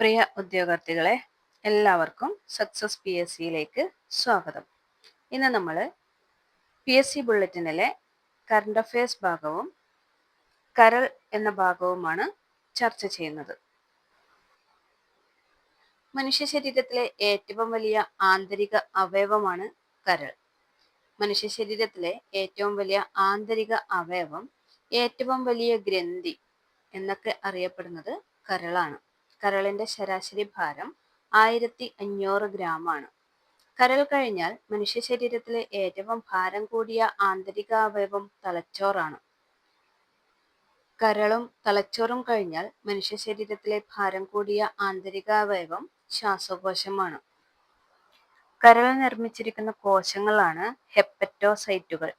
പ്രിയ ഉദ്യോഗാർത്ഥികളെ, എല്ലാവർക്കും സക്സസ് PSCയിലേക്ക് സ്വാഗതം. ഇന്ന് നമ്മൾ PSC ബുള്ളറ്റിനിലെ കറണ്ട് അഫയേഴ്സ് ഭാഗവും കരൾ എന്ന ഭാഗവുമാണ് ചർച്ച ചെയ്യുന്നത്. മനുഷ്യ ശരീരത്തിലെ ഏറ്റവും വലിയ ആന്തരിക അവയവമാണ് കരൾ. മനുഷ്യ ശരീരത്തിലെ ഏറ്റവും വലിയ ആന്തരിക അവയവം, ഏറ്റവും വലിയ ഗ്രന്ഥി എന്നൊക്കെ അറിയപ്പെടുന്നത് കരളാണ്. കരളിന്റെ ശരാശരി ഭാരം 1500 ഗ്രാമാണ്. കരൾ കഴിഞ്ഞാൽ മനുഷ്യ ശരീരത്തിലെ ഏറ്റവും ഭാരം കൂടിയ ആന്തരിക അവയവം തലച്ചോറാണ്. കരളും തലച്ചോറും കഴിഞ്ഞാൽ മനുഷ്യ ശരീരത്തിലെ ഭാരം കൂടിയ ആന്തരിക അവയവം ശ്വാസകോശമാണ്. കരൾ നിർമ്മിച്ചിരിക്കുന്ന കോശങ്ങളാണ് ഹെപ്പറ്റോസൈറ്റുകൾ.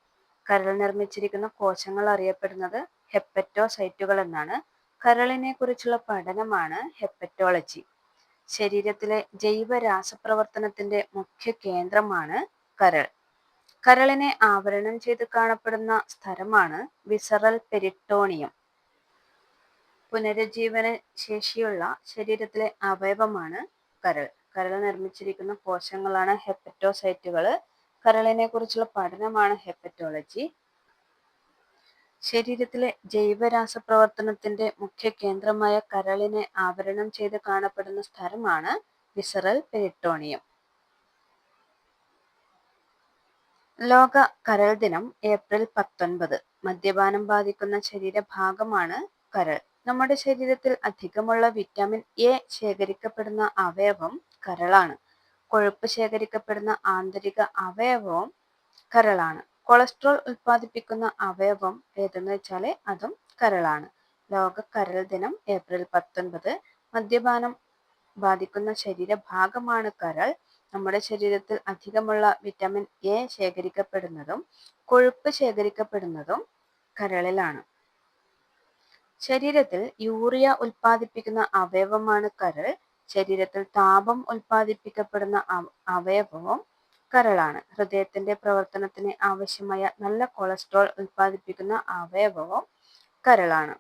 കരൾ നിർമ്മിച്ചിരിക്കുന്ന കോശങ്ങൾ അറിയപ്പെടുന്നത് ഹെപ്പറ്റോസൈറ്റുകൾ എന്നാണ്. കരളിനെ കുറിച്ചുള്ള പഠനമാണ് ഹെപ്പറ്റോളജി. ശരീരത്തിലെ ജൈവ രാസപ്രവർത്തനത്തിന്റെ മുഖ്യ കേന്ദ്രമാണ് കരൾ. കരളിനെ ആവരണം ചെയ്ത് കാണപ്പെടുന്ന സ്ഥലമാണ് വിസറൽ പെരിട്ടോണിയം. പുനരുജ്ജീവന ശേഷിയുള്ള ശരീരത്തിലെ അവയവമാണ് കരൾ. കരൾ നിർമ്മിച്ചിരിക്കുന്ന കോശങ്ങളാണ് ഹെപ്പറ്റോസൈറ്റുകൾ. കരളിനെ കുറിച്ചുള്ള പഠനമാണ് ഹെപ്പറ്റോളജി. ശരീരത്തിലെ ജൈവരാസപ്രവർത്തനത്തിന്റെ മുഖ്യ കേന്ദ്രമായ കരളിനെ ആവരണം ചെയ്ത് കാണപ്പെടുന്ന സ്ഥലമാണ് വിസറൽ പെരിട്ടോണിയം. ലോക കരൾ ദിനം ഏപ്രിൽ 19. മദ്യപാനം ബാധിക്കുന്ന ശരീരഭാഗമാണ് കരൾ. നമ്മുടെ ശരീരത്തിൽ അധികമുള്ള വിറ്റാമിൻ എ ശേഖരിക്കപ്പെടുന്ന അവയവം കരളാണ്. കൊഴുപ്പ് ശേഖരിക്കപ്പെടുന്ന ആന്തരിക അവയവവും കരളാണ്. കൊളസ്ട്രോൾ ഉൽപ്പാദിപ്പിക്കുന്ന അവയവം ഏതെന്ന് വെച്ചാൽ അതും കരളാണ്. ലോക കരൾ ദിനം ഏപ്രിൽ 19. മദ്യപാനം ബാധിക്കുന്ന ശരീരഭാഗമാണ് കരൾ. നമ്മുടെ ശരീരത്തിൽ അധികമുള്ള വിറ്റാമിൻ എ ശേഖരിക്കപ്പെടുന്നതും കൊഴുപ്പ് ശേഖരിക്കപ്പെടുന്നതും കരളിലാണ്. ശരീരത്തിൽ യൂറിയ ഉൽപ്പാദിപ്പിക്കുന്ന അവയവമാണ് കരൾ. ശരീരത്തിൽ താപം ഉൽപ്പാദിപ്പിക്കപ്പെടുന്ന അവയവവും കരളാണ്. ഹൃദയത്തിന്റെ പ്രവർത്തനത്തിന് ആവശ്യമായ നല്ല കൊളസ്ട്രോൾ ഉൽപ്പാദിപ്പിക്കുന്ന അവയവവും കരളാണ്.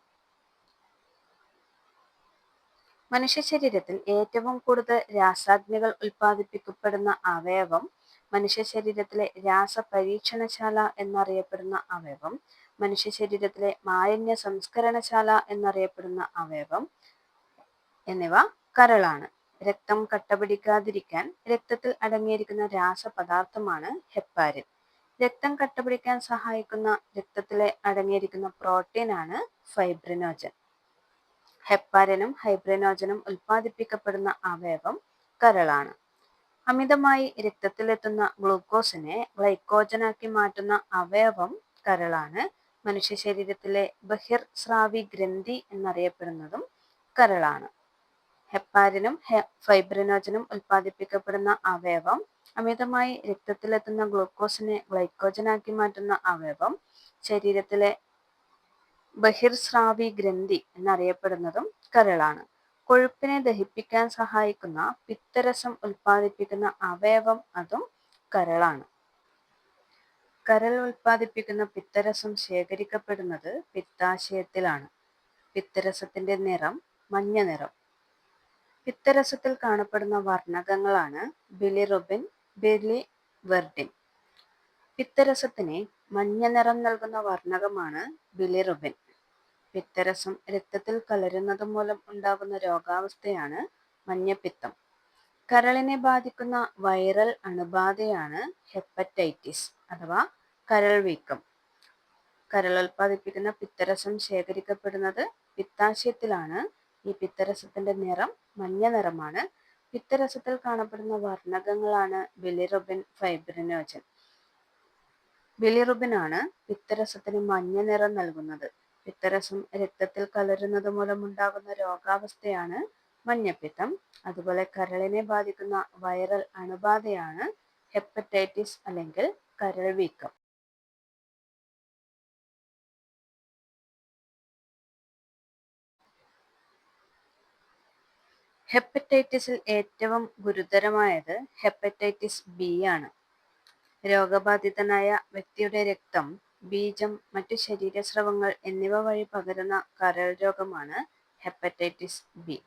മനുഷ്യ ശരീരത്തിൽ ഏറ്റവും കൂടുതൽ രാസാഗ്നികൾ ഉൽപ്പാദിപ്പിക്കപ്പെടുന്ന അവയവം, മനുഷ്യ ശരീരത്തിലെ രാസപരീക്ഷണശാല എന്നറിയപ്പെടുന്ന അവയവം, മനുഷ്യ ശരീരത്തിലെ മാലിന്യ സംസ്കരണശാല എന്നറിയപ്പെടുന്ന അവയവം എന്നിവ കരളാണ്. രക്തം കട്ടപിടിക്കാതിരിക്കാൻ രക്തത്തിൽ അടങ്ങിയിരിക്കുന്ന രാസപദാർത്ഥമാണ് ഹെപ്പാരിൻ. രക്തം കട്ടപിടിക്കാൻ സഹായിക്കുന്ന രക്തത്തിലെ അടങ്ങിയിരിക്കുന്ന പ്രോട്ടീനാണ് ഫൈബ്രിനോജൻ. ഹെപ്പാരിനും ഫൈബ്രിനോജനും ഉൽപ്പാദിപ്പിക്കപ്പെടുന്ന അവയവം കരളാണ്. അമിതമായി രക്തത്തിലെത്തുന്ന ഗ്ലൂക്കോസിനെ ഗ്ലൈക്കോജനാക്കി മാറ്റുന്ന അവയവം കരളാണ്. മനുഷ്യ ശരീരത്തിലെ ബഹിർസ്രാവി ഗ്രന്ഥി എന്നറിയപ്പെടുന്നതും കരളാണ്. ഹെപ്പാരിനും ഫൈബ്രിനോജനും ഉൽപ്പാദിപ്പിക്കപ്പെടുന്ന അവയവം, അമിതമായി രക്തത്തിലെത്തുന്ന ഗ്ലൂക്കോസിനെ ഗ്ലൈക്കോജനാക്കി മാറ്റുന്ന അവയവം, ശരീരത്തിലെ ബഹിർസ്രാവി ഗ്രന്ഥി എന്നറിയപ്പെടുന്നതും കരളാണ്. കൊഴുപ്പിനെ ദഹിപ്പിക്കാൻ സഹായിക്കുന്ന പിത്തരസം ഉൽപ്പാദിപ്പിക്കുന്ന അവയവം അതും കരളാണ്. കരൾ ഉൽപ്പാദിപ്പിക്കുന്ന പിത്തരസം ശേഖരിക്കപ്പെടുന്നത് പിത്താശയത്തിലാണ്. പിത്തരസത്തിന്റെ നിറം മഞ്ഞ നിറം. പിത്തരസത്തിൽ കാണപ്പെടുന്ന വർണ്ണകങ്ങളാണ് ബിലിറുബിൻ, ബിലിവെർഡിൻ. പിത്തരസത്തിന് മഞ്ഞ നിറം നൽകുന്ന വർണ്ണകമാണ് ബിലിറുബിൻ. പിത്തരസം രക്തത്തിൽ കലരുന്നത് മൂലം ഉണ്ടാകുന്ന രോഗാവസ്ഥയാണ് മഞ്ഞപ്പിത്തം. കരളിനെ ബാധിക്കുന്ന വൈറൽ അണുബാധയാണ് ഹെപ്പറ്റൈറ്റിസ് അഥവാ കരൾ വീക്കം. കരൾ ഉൽപ്പാദിപ്പിക്കുന്ന പിത്തരസം ശേഖരിക്കപ്പെടുന്നത് പിത്താശയത്തിലാണ്. ഈ പിത്തരസത്തിന്റെ നിറം മഞ്ഞ നിറമാണ്. പിത്തരസത്തിൽ കാണപ്പെടുന്ന വർണ്ണകങ്ങളാണ് ബിലിറുബിൻ, ഫൈബ്രിനോജൻ. ബിലിറുബിനാണ് പിത്തരസത്തിന് മഞ്ഞ നിറം നൽകുന്നത്. പിത്തരസം രക്തത്തിൽ കലരുന്നത് മൂലമുണ്ടാകുന്ന രോഗാവസ്ഥയാണ് മഞ്ഞപ്പിത്തം. അതുപോലെ കരളിനെ ബാധിക്കുന്ന വൈറൽ അണുബാധയാണ് ഹെപ്പറ്റൈറ്റിസ് അല്ലെങ്കിൽ കരൾ വീക്കം. ഹെപ്പറ്റൈറ്റിസിൽ ഏറ്റവും ഗുരുതരമായത് ഹെപ്പറ്റൈറ്റിസ് ബി ആണ്. രോഗബാധിതനായ വ്യക്തിയുടെ രക്തം, ബീജം, മറ്റു ശരീരസ്രവങ്ങൾ എന്നിവ വഴി പകരുന്ന കരൾ രോഗമാണ് ഹെപ്പറ്റൈറ്റിസ് ബി.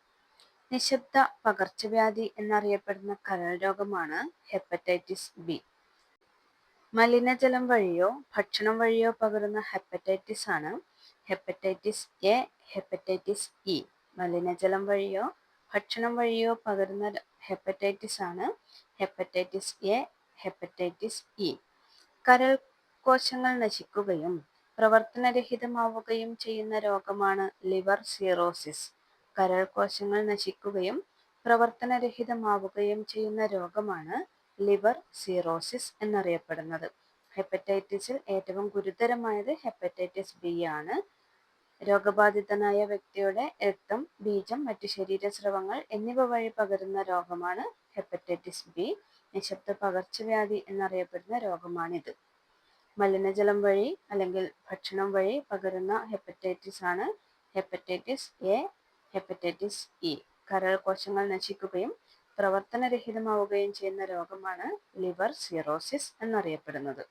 നിശബ്ദ പകർച്ചവ്യാധി എന്നറിയപ്പെടുന്ന കരൾ രോഗമാണ് ഹെപ്പറ്റൈറ്റിസ് ബി. മലിനജലം വഴിയോ ഭക്ഷണം വഴിയോ പകരുന്ന ഹെപ്പറ്റൈറ്റിസ് ആണ് ഹെപ്പറ്റൈറ്റിസ് എ, ഹെപ്പറ്റൈറ്റിസ് ഇ. മലിനജലം വഴിയോ ഭക്ഷണം വഴിയോ പകരുന്ന ഹെപ്പറ്റൈറ്റിസ് ആണ് ഹെപ്പറ്റൈറ്റിസ് എ, ഹെപ്പറ്റൈറ്റിസ് ഇ. കരൾ കോശങ്ങൾ നശിക്കുകയും പ്രവർത്തനരഹിതമാവുകയും ചെയ്യുന്ന രോഗമാണ് ലിവർ സിറോസിസ്. കരൾ കോശങ്ങൾ നശിക്കുകയും പ്രവർത്തനരഹിതമാവുകയും ചെയ്യുന്ന രോഗമാണ് ലിവർ സിറോസിസ് എന്നറിയപ്പെടുന്നത്. ഹെപ്പറ്റൈറ്റിസിൽ ഏറ്റവും ഗുരുതരമായത് ഹെപ്പറ്റൈറ്റിസ് ബി ആണ്. രോഗബാധിതനായ വ്യക്തിയുടെ രക്തം, ബീജം, മറ്റു ശരീരസ്രവങ്ങൾ എന്നിവ വഴി പകരുന്ന രോഗമാണ് ഹെപ്പറ്റൈറ്റിസ് ബി. നിശബ്ദ പകർച്ചവ്യാധി എന്നറിയപ്പെടുന്ന രോഗമാണിത്. മലിനജലം വഴി അല്ലെങ്കിൽ ഭക്ഷണം വഴി പകരുന്ന ഹെപ്പറ്റൈറ്റിസ് ആണ് ഹെപ്പറ്റൈറ്റിസ് എ, ഹെപ്പറ്റൈറ്റിസ് ഇ. കരൾ കോശങ്ങൾ നശിക്കുകയും പ്രവർത്തനരഹിതമാവുകയും ചെയ്യുന്ന രോഗമാണ് ലിവർ സിറോസിസ് എന്നറിയപ്പെടുന്നത്.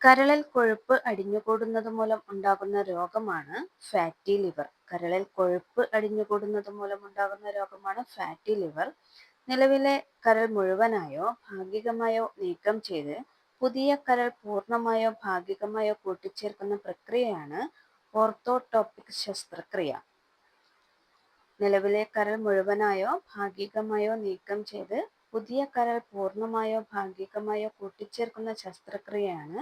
കരളിൽ കൊഴുപ്പ് അടിഞ്ഞുകൂടുന്നത് മൂലം ഉണ്ടാകുന്ന രോഗമാണ് ഫാറ്റി ലിവർ. കരളിൽ കൊഴുപ്പ് അടിഞ്ഞുകൂടുന്നത് മൂലം ഉണ്ടാകുന്ന രോഗമാണ് ഫാറ്റി ലിവർ. നിലവിലെ കരൾ മുഴുവനായോ ഭാഗികമായോ നീക്കം ചെയ്ത് പുതിയ കരൾ പൂർണ്ണമായോ ഭാഗികമായോ കൂട്ടിച്ചേർക്കുന്ന പ്രക്രിയയാണ് ഓർത്തോടോപ്പിക് ശസ്ത്രക്രിയ. നിലവിലെ കരൾ മുഴുവനായോ ഭാഗികമായോ നീക്കം ചെയ്ത് പുതിയ കരൾ പൂർണ്ണമായോ ഭാഗികമായോ കൂട്ടിച്ചേർക്കുന്ന ശസ്ത്രക്രിയയാണ്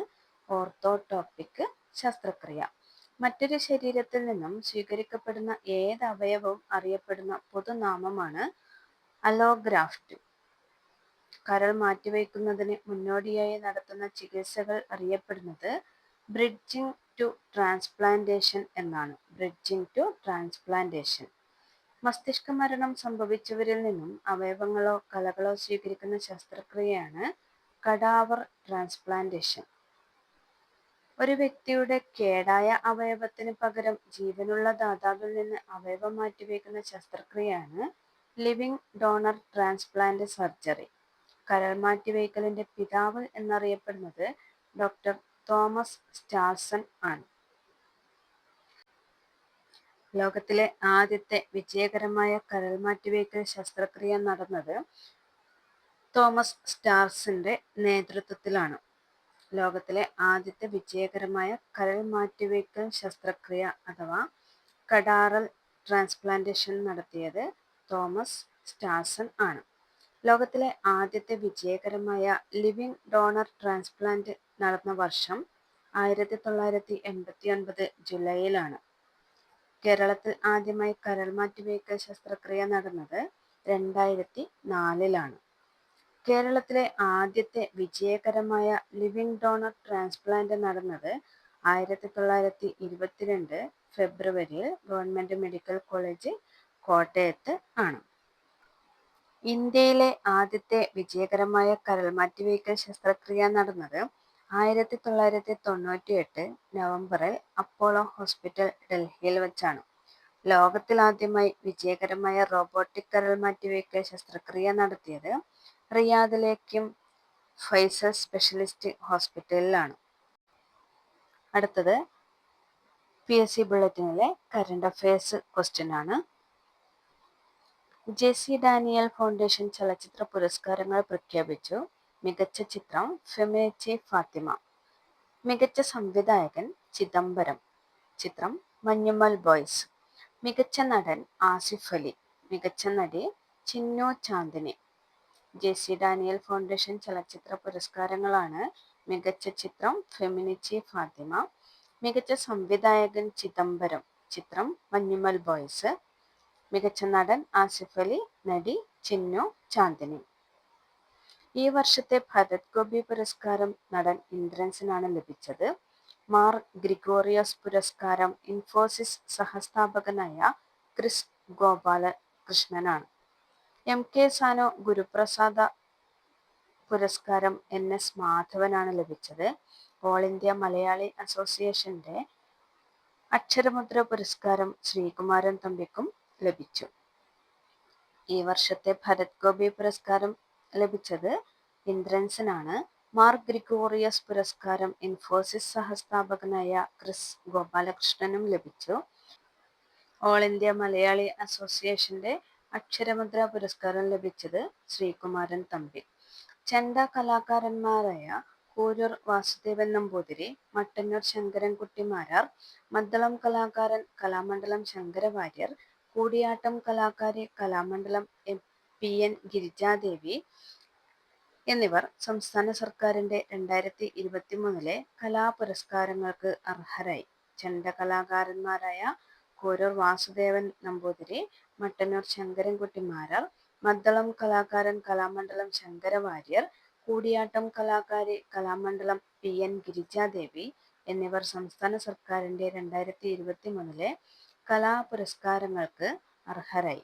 ഓർത്തോടോപ്പിക് ശസ്ത്രക്രിയ. മറ്റൊരു ശരീരത്തിൽ നിന്നും സ്വീകരിക്കപ്പെടുന്ന ഏത് അവയവവും അറിയപ്പെടുന്ന പൊതുനാമമാണ് അലോഗ്രാഫ്റ്റ്. കരൾ മാറ്റിവയ്ക്കുന്നതിന് മുന്നോടിയായി നടത്തുന്ന ചികിത്സകൾ അറിയപ്പെടുന്നത് ബ്രിഡ്ജിംഗ് ടു ട്രാൻസ്പ്ലാന്റേഷൻ എന്നാണ്. Bridging to transplantation. മസ്തിഷ്ക മരണം സംഭവിച്ചവരിൽ നിന്നും അവയവങ്ങളോ കലകളോ സ്വീകരിക്കുന്ന ശസ്ത്രക്രിയയാണ് കഡാവർ ട്രാൻസ്പ്ലാന്റേഷൻ. ഒരു വ്യക്തിയുടെ കേടായ അവയവത്തിന് പകരം ജീവനുള്ള ദാതാവിൽ നിന്ന് അവയവം മാറ്റിവയ്ക്കുന്ന ശസ്ത്രക്രിയയാണ് ലിവിങ് ഡോണർ ട്രാൻസ്പ്ലാന്റ് സർജറി. കരൾ മാറ്റിവയ്ക്കലിന്റെ പിതാവ് എന്നറിയപ്പെടുന്നത് ഡോക്ടർ തോമസ് സ്റ്റാർസൺ ആണ്. ലോകത്തിലെ ആദ്യത്തെ വിജയകരമായ കരൾ മാറ്റിവയ്ക്കൽ ശസ്ത്രക്രിയ നടന്നത് തോമസ് സ്റ്റാർസന്റെ നേതൃത്വത്തിലാണ്. ലോകത്തിലെ ആദ്യത്തെ വിജയകരമായ കരൾ മാറ്റിവയ്ക്കൽ ശസ്ത്രക്രിയ അഥവാ കഡാറൽ ട്രാൻസ്പ്ലാന്റേഷൻ നടത്തിയത് തോമസ് സ്റ്റാർസൺ ആണ്. ലോകത്തിലെ ആദ്യത്തെ വിജയകരമായ ലിവിങ് ഡോണർ ട്രാൻസ്പ്ലാന്റ് നടന്ന വർഷം 1989 ജൂലൈയിലാണ്. കേരളത്തിൽ ആദ്യമായി കരൾ മാറ്റിവയ്ക്കൽ ശസ്ത്രക്രിയ നടന്നത് 2004 കേരളത്തിലെ ആദ്യത്തെ വിജയകരമായ ലിവിങ് ഡോണർ ട്രാൻസ്പ്ലാന്റ് നടന്നത് 1922 ഫെബ്രുവരിയിൽ ഗവൺമെന്റ് മെഡിക്കൽ കോളേജ് കോട്ടയത്ത് ആണ്. ഇന്ത്യയിലെ ആദ്യത്തെ വിജയകരമായ കരൾ മാറ്റിവയ്ക്കൽ ശസ്ത്രക്രിയ നടന്നത് 1998 നവംബറിൽ അപ്പോളോ ഹോസ്പിറ്റൽ, ഡൽഹിയിൽ വച്ചാണ്. ലോകത്തിലാദ്യമായി വിജയകരമായ റോബോട്ടിക് കരൾ മാറ്റിവയ്ക്കൽ ശസ്ത്രക്രിയ നടത്തിയത് റിയാദിലെ കിം ഫൈസൽ സ്പെഷ്യലിസ്റ്റ് ഹോസ്പിറ്റലിലാണ്. അടുത്തത് PSC ബുള്ളറ്റിനിലെ കറന്റ് അഫയേഴ്സ് ക്വസ്റ്റ്യൻ ആണ്. ജെസി ഡാനിയൽ ഫൗണ്ടേഷൻ ചലച്ചിത്ര പുരസ്കാരങ്ങൾ പ്രഖ്യാപിച്ചു. മികച്ച ചിത്രം ഫെമിനിച്ചി ഫാത്തിമ. മികച്ച സംവിധായകൻ ചിദംബരം. ചിത്രം മഞ്ഞുമൽ ബോയ്സ്. മികച്ച നടൻ ആസിഫ് അലി. മികച്ച നടി ചിന്നു ചാന്ദിനി. ജെസി ഡാനിയൽ ഫൗണ്ടേഷൻ ചലച്ചിത്ര പുരസ്കാരങ്ങളാണ് മികച്ച ചിത്രം ഫെമിനിച്ചി ഫാത്തിമ, മികച്ച സംവിധായകൻ ചിദംബരം, ചിത്രം മഞ്ഞുമൽ ബോയ്സ്, മികച്ച നടൻ ആസിഫ് അലി, നടി ചിന്നു ചാന്ദിനി. ഈ വർഷത്തെ ഭരത് ഗോപി പുരസ്കാരം നടൻ ഇന്ദ്രൻസിനാണ് ലഭിച്ചത്. മാർ ഗ്രിഗോറിയോസ് പുരസ്കാരം ഇൻഫോസിസ് സഹസ്ഥാപകനായ ക്രിസ് ഗോപാലകൃഷ്ണനാണ്. MK സാനു ഗുരുപ്രസാദ പുരസ്കാരം NS മാധവനാണ് ലഭിച്ചത്. ഓൾ ഇന്ത്യ മലയാളി അസോസിയേഷന്റെ അക്ഷരമുദ്ര പുരസ്കാരം ശ്രീകുമാരൻ തമ്പിക്കും ലഭിച്ചു. ഈ വർഷത്തെ ഭരത് ഗോപി പുരസ്കാരം ലഭിച്ചത് ഇന്ദ്രൻസിനാണ്. മാർ ഗ്രിഗോറിയസ് പുരസ്കാരം ഇൻഫോസിസ് സഹസ്ഥാപകനായ ക്രിസ് ഗോപാലകൃഷ്ണനും ലഭിച്ചു. ഓൾ ഇന്ത്യ മലയാളി അസോസിയേഷന്റെ അക്ഷരമുദ്ര പുരസ്കാരം ലഭിച്ചത് ശ്രീകുമാരൻ തമ്പി. ചെണ്ട കലാകാരന്മാരായ കൂരൂർ വാസുദേവൻ നമ്പൂതിരി, മട്ടന്നൂർ ശങ്കരൻകുട്ടി മാരാർ, മദ്ദളം കലാകാരൻ കലാമണ്ഡലം ശങ്കരവാര്യർ, കൂടിയാട്ടം കലാകാരി കലാമണ്ഡലം പി എൻ ഗിരിജാദേവി എന്നിവർ സംസ്ഥാന സർക്കാരിന്റെ 2023 കലാപുരസ്കാരങ്ങൾക്ക് അർഹരായി. ചെണ്ട കലാകാരന്മാരായ കൂരൂർ വാസുദേവൻ നമ്പൂതിരി, മട്ടന്നൂർ ശങ്കരൻകുട്ടി മാരാർ, മദ്ദളം കലാകാരൻ കലാമണ്ഡലം ശങ്കരവാര്യർ, കൂടിയാട്ടം കലാകാരി കലാമണ്ഡലം പി എൻ ഗിരിജാദേവി എന്നിവർ സംസ്ഥാന സർക്കാരിന്റെ 2023 കലാപുരസ്കാരങ്ങൾക്ക് അർഹരായി.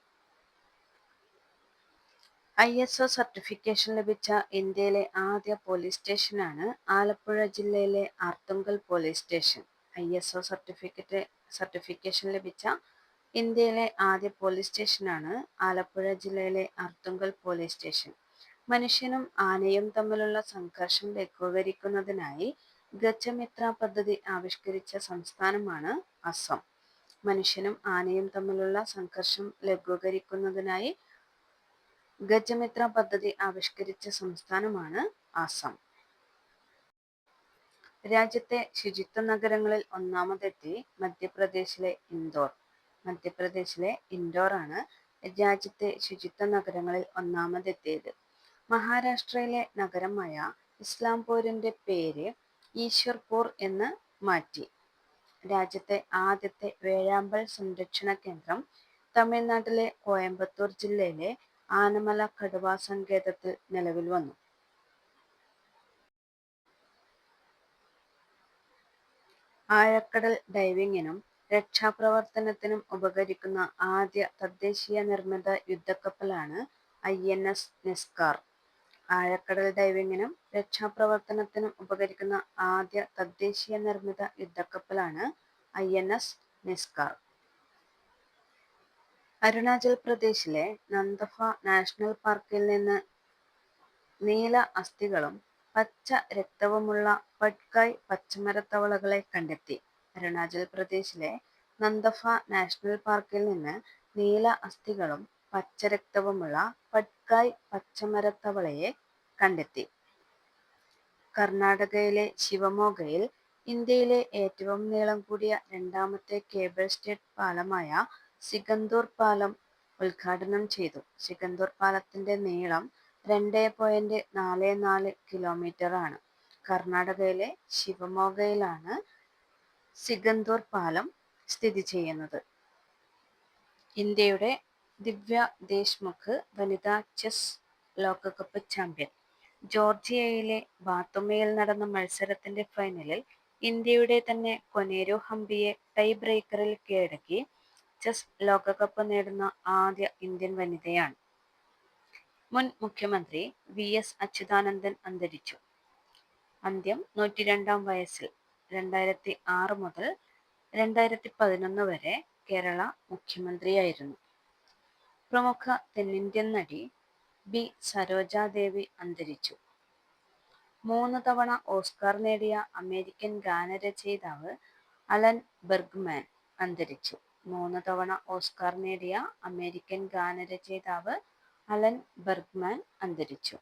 ISO സർട്ടിഫിക്കേഷൻ ലഭിച്ച ഇന്ത്യയിലെ ആദ്യ പോലീസ് സ്റ്റേഷനാണ് ആലപ്പുഴ ജില്ലയിലെ Arthunkal police station. ISO certification ലഭിച്ച ഇന്ത്യയിലെ ആദ്യ പോലീസ് സ്റ്റേഷനാണ് ആലപ്പുഴ ജില്ലയിലെ ആർത്തുങ്കൽ പോലീസ് സ്റ്റേഷൻ. മനുഷ്യനും ആനയും തമ്മിലുള്ള സംഘർഷം ലഘൂകരിക്കുന്നതിനായി ഗജമിത്ര പദ്ധതി ആവിഷ്കരിച്ച സംസ്ഥാനമാണ് അസം. മനുഷ്യനും ആനയും തമ്മിലുള്ള സംഘർഷം ലഘൂകരിക്കുന്നതിനായി ഗജമിത്ര പദ്ധതി ആവിഷ്കരിച്ച സംസ്ഥാനമാണ് ആസാം. രാജ്യത്തെ ശുചിത്വ നഗരങ്ങളിൽ ഒന്നാമതെത്തി മധ്യപ്രദേശിലെ ഇൻഡോർ. മധ്യപ്രദേശിലെ ഇൻഡോറാണ് രാജ്യത്തെ ശുചിത്വ നഗരങ്ങളിൽ ഒന്നാമതെത്തിയത്. മഹാരാഷ്ട്രയിലെ നഗരമായ ഇസ്ലാംപൂരിന്റെ പേര് ഈശ്വർപൂർ എന്ന് മാറ്റി. രാജ്യത്തെ ആദ്യത്തെ വേഴാമ്പൽ സംരക്ഷണ കേന്ദ്രം തമിഴ്നാട്ടിലെ കോയമ്പത്തൂർ ജില്ലയിലെ ആനമല കടുവാ സങ്കേതത്തിൽ നിലവിൽ വന്നു. ആഴക്കടൽ ഡൈവിങ്ങിനും രക്ഷാപ്രവർത്തനത്തിനും ഉപകരിക്കുന്ന ആദ്യ തദ്ദേശീയ നിർമ്മിത യുദ്ധക്കപ്പലാണ് INS നിസ്കാർ. ആഴക്കടൽ ഡൈവിങ്ങിനും രക്ഷാപ്രവർത്തനത്തിനും ഉപകരിക്കുന്ന ആദ്യ തദ്ദേശീയ നിർമ്മിത യുദ്ധക്കപ്പലാണ് INS നിസ്കാർ. അരുണാചൽ പ്രദേശിലെ നന്ദഫ നാഷണൽ പാർക്കിൽ നിന്ന് നീല അസ്ഥികളും പച്ച രക്തവുമുള്ള പട്കായ് പച്ചമരത്തവളകളെ കണ്ടെത്തി. അരുണാചൽ പ്രദേശിലെ നന്ദഫ നാഷണൽ പാർക്കിൽ നിന്ന് നീല അസ്ഥികളും പച്ച രക്തവുമുള്ള പട്കായ് പച്ചമരത്തവളയെ കണ്ടെത്തി. കർണാടകയിലെ ശിവമോഗയിൽ ഇന്ത്യയിലെ ഏറ്റവും നീളം കൂടിയ രണ്ടാമത്തെ കേബിൾ സ്റ്റേഡ് പാലമായ സിഗന്ദൂർ പാലം ഉദ്ഘാടനം ചെയ്തു. സിഗന്ദൂർ പാലത്തിന്റെ നീളം 2.44 കിലോമീറ്ററാണ്. കർണാടകയിലെ ശിവമോഗയിലാണ് സിഗന്ദൂർ പാലം സ്ഥിതി ചെയ്യുന്നത്. ഇന്ത്യയുടെ ദിവ്യ ദേശ്മുഖ് വനിതാ ചെസ് ലോകകപ്പ് ചാമ്പ്യൻ. ജോർജിയയിലെ ബാത്തുമയിൽ നടന്ന മത്സരത്തിന്റെ ഫൈനലിൽ ഇന്ത്യയുടെ തന്നെ കൊനേരു ഹംപിയെ ടൈ ബ്രേക്കറിൽ കീഴടക്കി ചെസ് ലോകകപ്പ് നേടുന്ന ആദ്യ ഇന്ത്യൻ വനിതയാണ്. മുൻ മുഖ്യമന്ത്രി VS അച്യുതാനന്ദൻ അന്തരിച്ചു. അന്ത്യം 102-ാം വയസ്സിൽ. 2006 മുതൽ 2011 വരെ കേരള മുഖ്യമന്ത്രിയായിരുന്നു. പ്രമുഖ തെന്നിന്ത്യൻ നടി B. സരോജാദേവി അന്തരിച്ചു. 3 തവണ ഓസ്കാർ നേടിയ അമേരിക്കൻ ഗാനരചയിതാവ് അലൻ ബെർഗ്മാൻ അന്തരിച്ചു. 3 തവണ ഓസ്കാർ നേടിയ അമേരിക്കൻ ഗാനരചയിതാവ് അലൻ ബെർഗ്മാൻ അന്തരിച്ചു.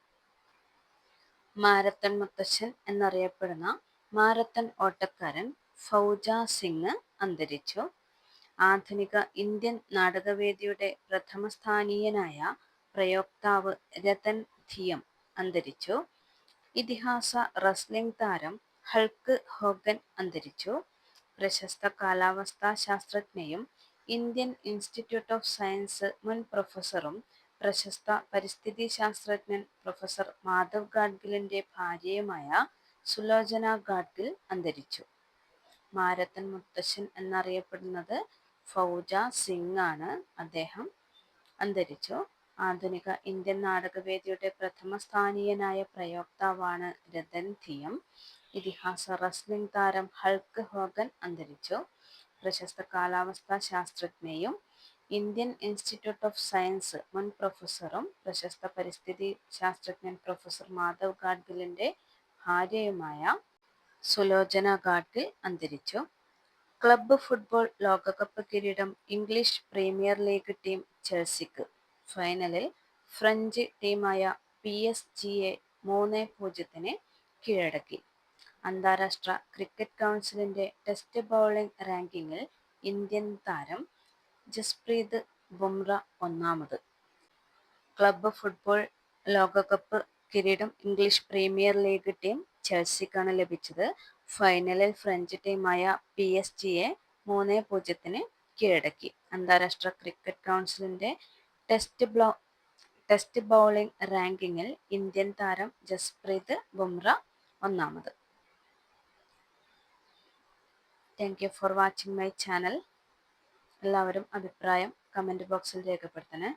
മാരത്തൺ മുത്തശ്ശൻ എന്നറിയപ്പെടുന്ന മാരത്തൺ ഓട്ടക്കാരൻ ഫൗജ സിംഗ് അന്തരിച്ചു. ആധുനിക ഇന്ത്യൻ നാടകവേദിയുടെ പ്രഥമസ്ഥാനീയനായ പ്രയോക്താവ് രതൻ ധിയം അന്തരിച്ചു. ഇതിഹാസ റസ്ലിംഗ് താരം ഹൾക്ക് ഹോഗൻ അന്തരിച്ചു. പ്രശസ്ത കാലാവസ്ഥാ ശാസ്ത്രജ്ഞയും ഇന്ത്യൻ ഇൻസ്റ്റിറ്റ്യൂട്ട് ഓഫ് സയൻസ് മുൻ പ്രൊഫസറും പ്രശസ്ത പരിസ്ഥിതി ശാസ്ത്രജ്ഞൻ പ്രൊഫസർ മാധവ് ഗാഡ്ഗിലിന്റെ ഭാര്യയുമായ സുലോചന ഗാഡ്ഗിൽ അന്തരിച്ചു. മാരത്തൺ മുത്തശ്ശൻ എന്നറിയപ്പെടുന്നത് ഫൗജ സിംഗ് ആണ്. അദ്ദേഹം അന്തരിച്ചു. ആധുനിക ഇന്ത്യൻ നാടകവേദിയുടെ പ്രഥമസ്ഥാനീയനായ പ്രയോക്താവാണ് രതൻ ധിയം. ഇതിഹാസ റസ്ലിംഗ് താരം ഹൾക്ക് ഹോഗൻ അന്തരിച്ചു. പ്രശസ്ത കാലാവസ്ഥാ ശാസ്ത്രജ്ഞയും ഇന്ത്യൻ ഇൻസ്റ്റിറ്റ്യൂട്ട് ഓഫ് സയൻസ് മുൻ പ്രൊഫസറും പ്രശസ്ത പരിസ്ഥിതി ശാസ്ത്രജ്ഞൻ പ്രൊഫസർ മാധവ് ഗാഡ്ഗിലിന്റെ ഭാര്യയുമായ സുലോചന ഗാഡ്ഗിൽ അന്തരിച്ചു. ക്ലബ്ബ് ഫുട്ബോൾ ലോകകപ്പ് കിരീടം ഇംഗ്ലീഷ് പ്രീമിയർ ലീഗ് ടീം ചെൽസിക്ക്. ഫൈനലിൽ ഫ്രഞ്ച് ടീമായ PSG-യെ 3-0 കീഴടക്കി. അന്താരാഷ്ട്ര ക്രിക്കറ്റ് കൗൺസിലിന്റെ ടെസ്റ്റ് ബൗളിംഗ് റാങ്കിങ്ങിൽ ഇന്ത്യൻ താരം ജസ്പ്രീത് ബുംറ ഒന്നാമത്. ക്ലബ്ബ് ഫുട്ബോൾ ലോകകപ്പ് കിരീടം ഇംഗ്ലീഷ് പ്രീമിയർ ലീഗ് ടീം ചെൽസിക്കാണ് ലഭിച്ചത്. ഫൈനലിൽ ഫ്രഞ്ച് ടീമായ PSG-യെ 3-0 കീഴടക്കി. അന്താരാഷ്ട്ര ക്രിക്കറ്റ് കൗൺസിലിന്റെ ടെസ്റ്റ് ബൗളിംഗ് റാങ്കിങ്ങിൽ ഇന്ത്യൻ താരം ജസ്പ്രീത് ബുംറ ഒന്നാമത്. Thank you for watching my channel. എല്ലാവരും അഭിപ്രായം കമന്റ് ബോക്സിൽ രേഖപ്പെടുത്തണേ.